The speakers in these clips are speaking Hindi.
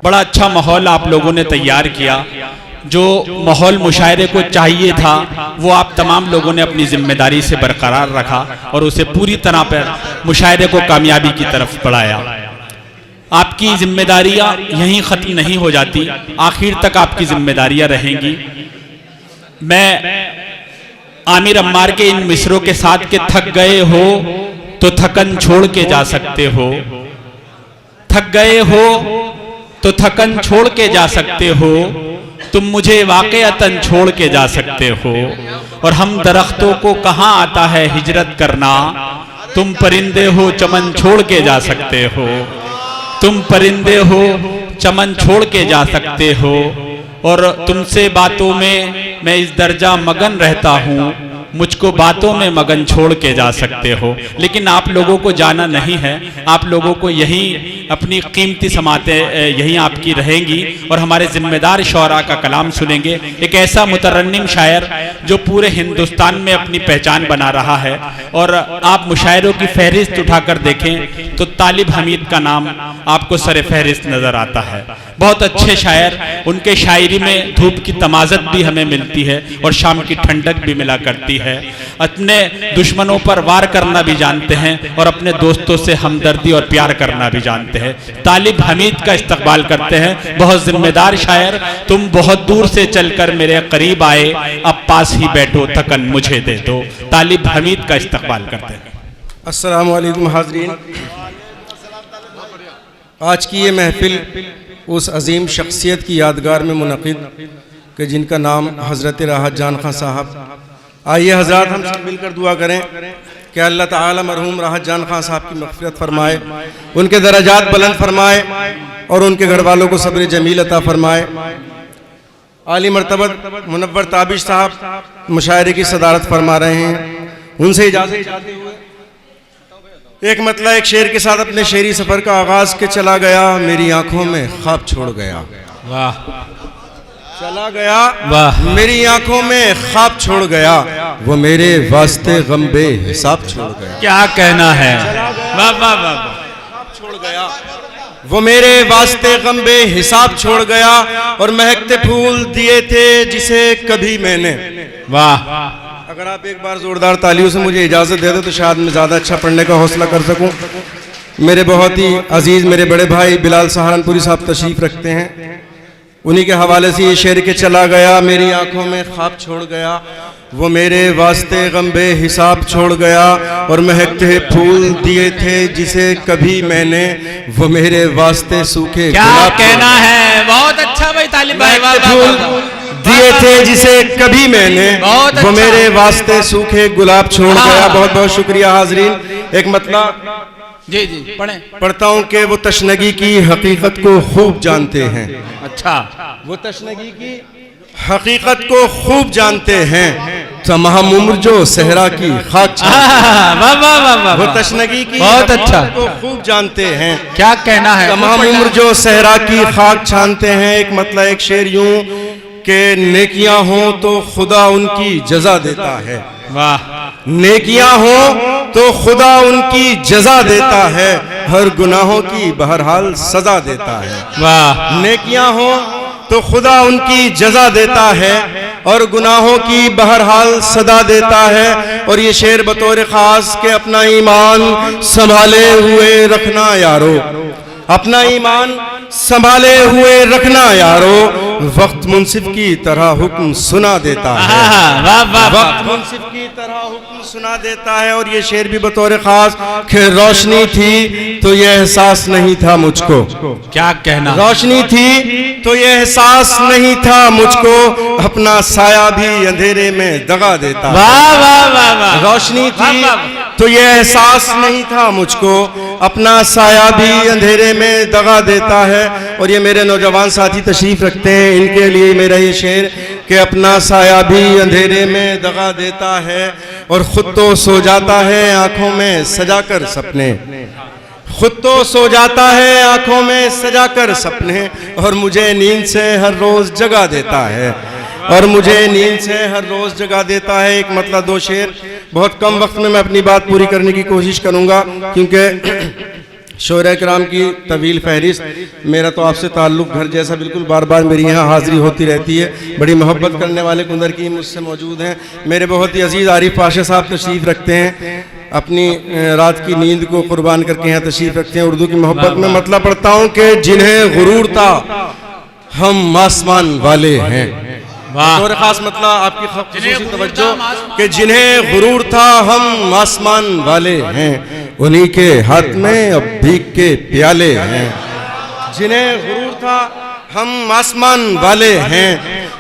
बड़ा अच्छा माहौल आप लोगों ने तैयार किया। जो माहौल मुशायरे को चाहिए था वो आप तमाम लोगों ने अपनी जिम्मेदारी से बरकरार रखा और उसे पूरी तरह पर मुशायरे को कामयाबी की तरफ बढ़ाया। आपकी जिम्मेदारियां यहीं ख़त्म नहीं हो जाती, आखिर तक आपकी जिम्मेदारियां रहेंगी। मैं आमिर अम्मार के इन मिसरों के साथ के थक गए हो तो थकन छोड़ के जा सकते हो, थक गए हो तो थकन छोड़ के जा सकते हो, तुम मुझे वाक़अतन छोड़ के जा सकते हो। और हम दरख्तों को कहाँ आता है हिजरत करना, तुम परिंदे हो चमन छोड़ के जा सकते हो, तुम परिंदे हो चमन छोड़ के जा सकते हो। और तुमसे बातों में मैं इस दर्जा मगन रहता हूँ, मुझको बातों में मगन छोड़ के जा सकते हो। लेकिन आप लोगों को जाना नहीं है, आप लोगों को यहीं अपनी कीमती समातें यहीं आपकी रहेंगी और हमारे जिम्मेदार शौरा का कलाम सुनेंगे। एक ऐसा मुतरन्निम शायर जो पूरे हिंदुस्तान में अपनी पहचान बना रहा है। और आप मुशायरों की फहरिस्त उठाकर देखें तो तालिब हमीद का नाम आपको सर फहरिस्त नजर आता है। बहुत अच्छे शायर, उनके शायरी में धूप की तमाज़त भी हमें मिलती है और शाम की ठंडक भी मिला करती है। अपने दुश्मनों पर वार करना भी जानते हैं और अपने दोस्तों से हमदर्दी और प्यार करना भी जानते हैं। तालिब हमीद का इस्तकबाल करते हैं। बहुत जिम्मेदार शायर, तुम बहुत दूर से चलकर मेरे करीब आए, अब पास ही बैठो थकन मुझे दे दो। तालिब हमीद का इस्तकबाल करते हैं। अस्सलामु अलैकुम हाज़रीन, आज की ये महफिल उस अजीम शख्सियत की यादगार में मुनक़िद कि जिनका नाम हज़रत राहत जान खां साहब। आइए हज़रात हम सब मिलकर दुआ करें कि अल्लाह ताला मरहूम राहत जान खां साहब की मग़फ़िरत फरमाए, उनके दरजात बुलंद फरमाए और उनके घर वालों को सब्र जमील अता फरमाए। आली मर्तबत मुनव्वर ताबिश साहब मुशायरे की सदारत फरमा रहे हैं, उनसे इजाज़त चाहते हुए एक मतला एक शेर के साथ अपने शेरी सफ़र का आगाज़ के चला गया, मेरी आंखों में ख्वाब छोड़ गया। वाह, चला गया, वाह, मेरी आंखों में ख्वाब छोड़ गया, वो मेरे वास्ते गम बे हिसाब छोड़ गया। क्या कहना है, वाह वाह वाह, छोड़ गया, वो मेरे वास्ते गम बे हिसाब छोड़ गया। और महकते फूल दिए थे जिसे कभी मैंने। वाह, अगर आप एक बार जोरदार तालियों से मुझे इजाज़त दे दो तो शायद मैं ज़्यादा अच्छा पढ़ने का हौसला कर सकूं। मेरे बहुत ही अजीज़ मेरे बड़े भाई बिलाल सहारनपुरी साहब तशरीफ़ रखते हैं, उन्हीं के हवाले से ये शेर के चला गया, मेरी आंखों में ख्वाब छोड़ गया, वो मेरे वास्ते गम बे हिसाब छोड़ गया। और महकते फूल दिए थे जिसे कभी मैंने, वो मेरे वास्ते सूखे क्या कहना है, बहुत अच्छा भाई तालिब भाई, फूल दिए थे जिसे कभी मैंने, वो मेरे वास्ते सूखे गुलाब छोड़ गया। बहुत बहुत शुक्रिया हाजरीन। एक मतलब जी जी पढ़ता हूँ कि वो तशनगी की हकीकत को खूब जानते हैं। अच्छा, वो तशनगी की हकीकत को खूब जानते हैं, तमाम उम्र जो सहरा की खाक वो तशनगी की बहुत अच्छा को खूब जानते हैं। क्या कहना है, तमाम उम्र जो सहरा की खाक छानते हैं। एक मतलब एक शेर यूं कि नेकियां हो तो खुदा उनकी जजा देता है। वाह, नेकियां हो तो खुदा उनकी जजा देता है, हर गुनाहों की बहरहाल सजा देता है। वाह, नेकियां हो तो खुदा उनकी जजा देता है और गुनाहों की बहरहाल सदा देता है। और ये शेर बतौर खास के अपना ईमान संभाले हुए रखना यारो, अपना ईमान संभाले हुए रखना यारो, वक्त मुंसिफ की तरह हुक्म सुना देता है। वक्त मुंसिफ की तरह हुक्म सुना देता है। और ये शेर भी बतौर खास कि रोशनी थी तो ये एहसास नहीं था मुझको। क्या कहना, रोशनी थी तो ये एहसास नहीं था मुझको, अपना साया भी अंधेरे में दगा देता है। वाह वाह वाह वाह, रोशनी थी तो ये एहसास नहीं था मुझको, अपना साया भी अंधेरे में दगा देता है। और ये मेरे नौजवान साथी तशरीफ रखते हैं, इनके लिए मेरा ये शेर कि अपना साया भी अंधेरे में दगा देता है और खुद तो सो जाता है आंखों में सजाकर सपने, खुद तो सो जाता है आंखों में सजाकर सपने, और मुझे नींद से हर रोज जगा देता है, और मुझे नींद से हर रोज जगा देता है। एक मतलब दो शेर, बहुत कम वक्त में मैं अपनी बात पूरी करने की कोशिश करूंगा क्योंकि शोरा कराम की तवील फहरिस्त। मेरा तो आपसे ताल्लुक़ घर जैसा बिल्कुल, बार बार मेरी यहाँ हाज़िरी होती रहती है। बड़ी मोहब्बत करने वाले कुंदर की मुझसे मौजूद हैं। मेरे बहुत ही अजीज़ आरिफ पाशा साहब तशरीफ़ रखते हैं, अपनी रात की नींद को कुर्बान करके यहाँ तशरीफ़ रखते हैं। उर्दू की मोहब्बत में मतलब पढ़ता हूँ कि जिन्हें गुरूर था हम आसमान वाले हैं। और ख़ास मतलब आपकी ख़ुसूसी तवज्जो कि जिन्हें गुरूर था हम आसमान वाले हैं, उन्हीं के हाथ में अब भीख के प्याले हैं। जिन्हें गुरूर था हम आसमान वाले हैं,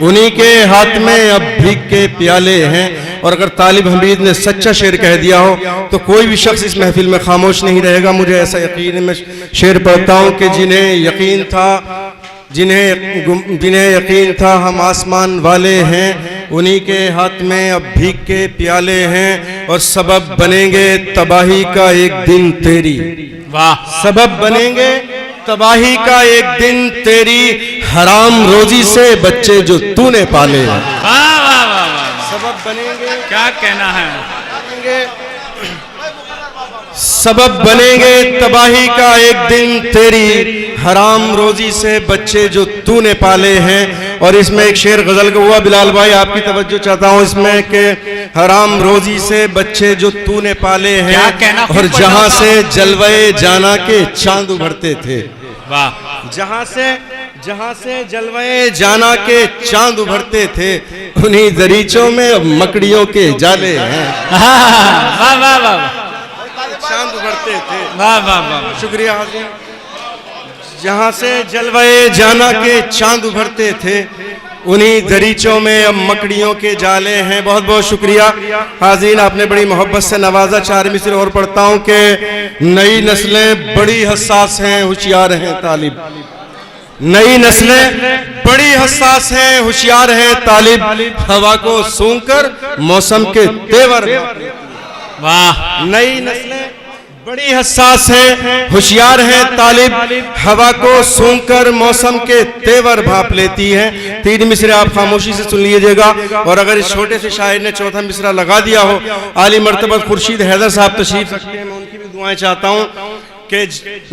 उन्हीं के हाथ में अब भीख के प्याले हैं। और अगर तालिब हमीद ने सच्चा शेर कह दिया हो तो कोई भी शख्स इस महफिल में खामोश नहीं रहेगा। मुझे ऐसा यकीन है। मैं शेर पढ़ता हूँ कि जिन्हें यकीन था, जिन्हें यकीन था हम आसमान वाले हैं, उन्हीं के हाथ में अब भीख के प्याले हैं। और सबब बनेंगे तबाही का एक दिन तेरी, वाह, सबब बनेंगे तबाही का एक दिन तेरी, हराम रोजी से बच्चे जो तूने पाले। वाह वाह वाह, सबब बनेंगे, क्या कहना है, सबब बनेंगे तबाही का एक दिन तेरी, हराम रोजी से बच्चे जो तूने पाले हैं। और इसमें एक शेर गजल का हुआ, बिलाल भाई आपकी तवज्जो चाहता हूँ इसमें, कि हराम रोजी से बच्चे जो तूने पाले हैं, क्या कहना, और जहां से जलवे जाना के चांद उभरते थे। वाह, जहां से जलवे जाना के चांद उभरते थे, उन्हीं दरीचों में अब मकड़ियों के जाले हैं। वाह वाह वाह, चांद उभरते थे। वाह वाह वाह, शुक्रिया हाज़िर। जहां से जलवे जाना के चांद उभरते थे, उन्हीं दरीचों में अब मकड़ियों के जाले हैं। बहुत बहुत शुक्रिया हाज़िर, आपने बड़ी मोहब्बत से नवाजा। 4 मिसरे और पढ़ता हूँ कि नई नस्लें बड़ी हसास हैं, होशियार हैं तालिब। नई नस्लें बड़ी हसास हैं, होशियार हैं तालिब, हवा को सूंघकर मौसम के तेवर। वाह, नई नस्लें बड़ी हसास है, होशियार है तालिब, हवा को सूंघकर मौसम के तेवर भाप लेती है। 3 मिसरे आप खामोशी से सुन लीजिएगा। और अगर इस छोटे से शायर ने चौथा मिसरा लगा दिया हो, आली मर्तबत खुर्शीद हैदर साहब तशरीफ रखते हैं, मैं उनकी भी दुआएं चाहता हूँ कि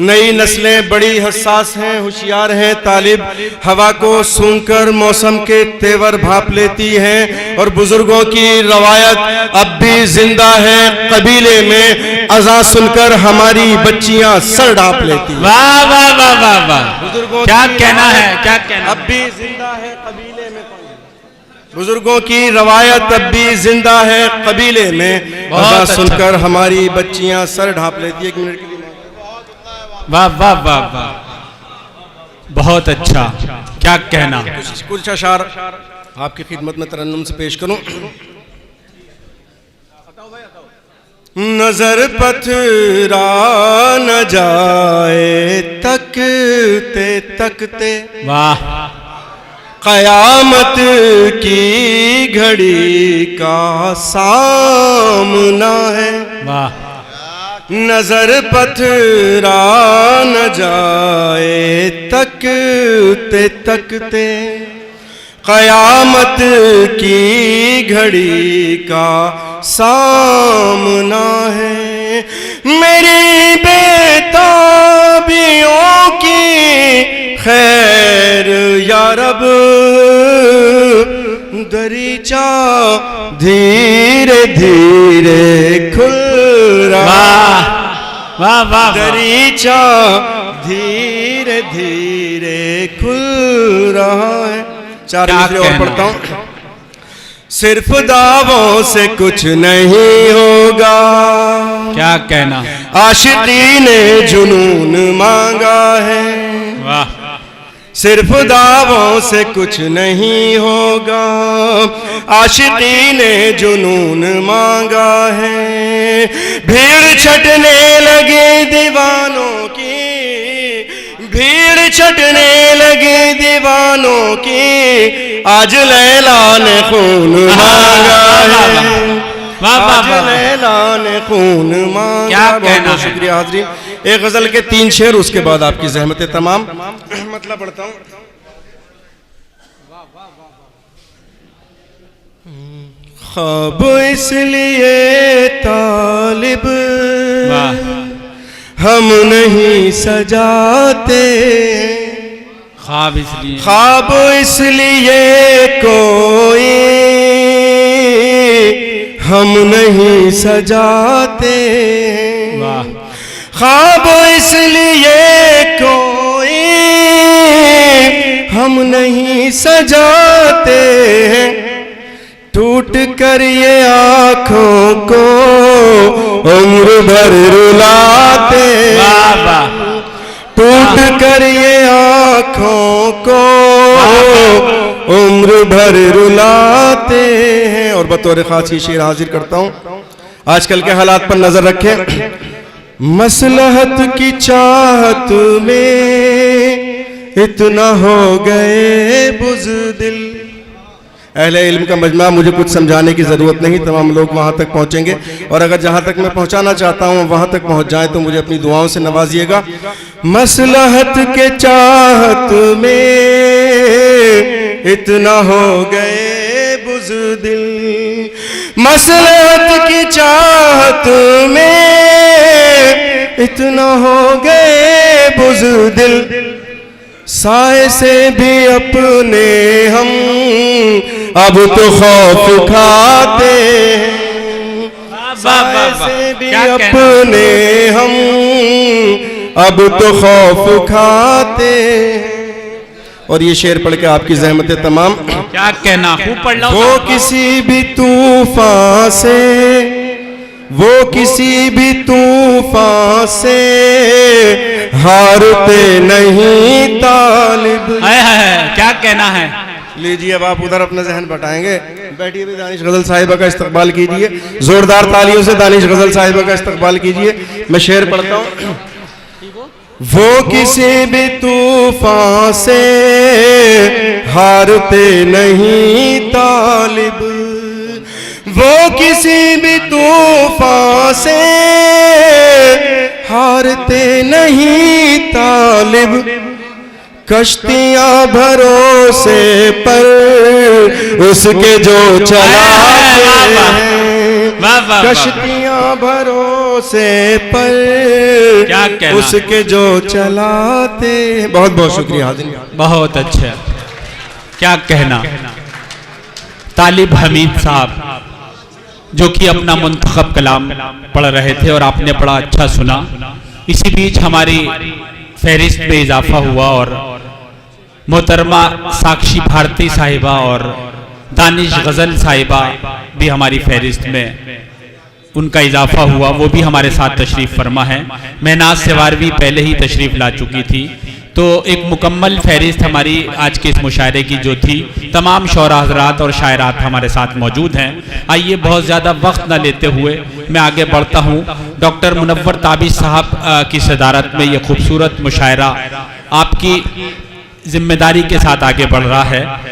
नई नस्लें बड़ी हसास हैं, होशियार हैं तालिब, हवा को सूंघकर मौसम के तेवर भाप लेती हैं। और बुजुर्गों की रवायत अब भी जिंदा है, कबीले में अज़ान सुनकर हमारी बच्चियां सर ढांप लेती हैं। वाह वाह वाह वाह वाह, बुजुर्गों क्या कहना है, क्या कहना, अब भी जिंदा है कबीले में। बुजुर्गों की रवायत अब भी जिंदा है, कबीले में अज़ान सुनकर हमारी बच्चियां सर ढांप लेती है। 1 मिनट के लिए वाह वाह वाह वाह, बहुत अच्छा, क्या कहना। कुछ अशार आपकी खिदमत में तरन्नुम से पेश करूं। नजर पथरा न जाए तकते तकते, वाह, कयामत की घड़ी का सामना है। वाह, नजर पथरा न जाए तकते तकते, कयामत की घड़ी का सामना है। मेरी बेताबियों की खैर या रब, दरीचा धीरे धीरे खुल रहा, वाह वाह, दरीचा धीरे धीरे खुल रहा है। 4 मिसरे और पढ़ता हूँ। सिर्फ दावों से कुछ नहीं होगा, क्या कहना, आशिकी ने जुनून मांगा है। वाह, सिर्फ दावों से कुछ नहीं होगा, आशिकी ने जुनून मांगा है। भीड़ छटने लगे दीवानों की, भीड़ छटने लगे दीवानों की, आज लैला ने खून मांगा है। आज लैला ने खून मांगा। क्या कहना है। शुक्रिया हाज़रीन। एक गजल के 3 शेर, उसके बाद आपकी ज़हमतें तमाम। मतलब पढ़ता हूँ। ख्वाब इसलिए तालिब हम नहीं सजाते, ख्वाब इसलिए ख्वाब इसलिए कोई हम नहीं सजाते, वाह, ख्वाब इसलिए कोई हम नहीं सजाते, टूट कर ये आँखों को उम्र भर रुलाते, वाह वाह, टूट कर ये आँखों को उम्र भर रुलाते हैं। और बतौर खास ये शेर हाजिर करता हूँ, आजकल के हालात पर नजर रखें। मसलहत की चाहत में इतना हो गए बुज़दिल। अहले इल्म का मजमा, मुझे कुछ समझाने की ज़रूरत नहीं, तमाम लोग वहाँ तक पहुँचेंगे, और अगर जहाँ तक मैं पहुँचाना चाहता हूँ वहाँ तक पहुँच जाएँ तो मुझे अपनी दुआओं से नवाजिएगा। मसलहत के चाहत में इतना हो गए बुज़दिल, मसलहत की चाहत में इतना हो गए बुज़दिल, साए से भी अपने हम अब तो खौफ खाते हैं, साए से भी अपने हम अब तो खौफ खाते हैं। और ये शेर पढ़ के आपकी ज़हमतें तमाम। क्या कहना, खूब पढ़ लो। वो किसी भी तूफान से, वो किसी भी तूफान से हारते नहीं तालिब। क्या कहना है। लीजिए अब आप उधर अपना जहन बटाएंगे, बैठिए भी दानिश गजल साहिबा का इस्तकबाल कीजिए, जोरदार तालियों से दानिश गजल साहिबा का इस्तकबाल कीजिए। मैं शेर पढ़ता हूँ। वो किसी भी तूफान से हारते नहीं तालिब, वो किसी भी तूफान से हारते नहीं तालिब, कश्तियां भरोसे पर उसके जो चलाते हैं, कश्तियां भरोसे पर उसके जो चलाते। बहुत बहुत शुक्रिया हाज़िर। बहुत अच्छा, क्या कहना। तालिब हमीद साहब जो कि अपना मुंतखब कलाम पढ़ रहे थे और आपने बड़ा अच्छा सुना। इसी बीच हमारी फहरिस्त में इजाफा हुआ और मोहतरमा साक्षी भारती साहिबा और दानिश गजल साहिबा भी हमारी फहरिस्त में उनका इजाफा हुआ, वो भी हमारे साथ तशरीफ़ फरमा है। महनाज सेवारवी पहले ही तशरीफ़ ला चुकी थी, तो एक मुकम्मल फहरिस्त हमारी आज के इस मुशायरे की जो थी, तमाम शौरा हज़रात और शायरात हमारे साथ मौजूद हैं। आइए बहुत ज़्यादा वक्त न लेते हुए मैं आगे बढ़ता हूँ। डॉक्टर मुनव्वर ताबिश साहब की सदारत में ये खूबसूरत मुशायरा आपकी जिम्मेदारी के साथ आगे बढ़ रहा है।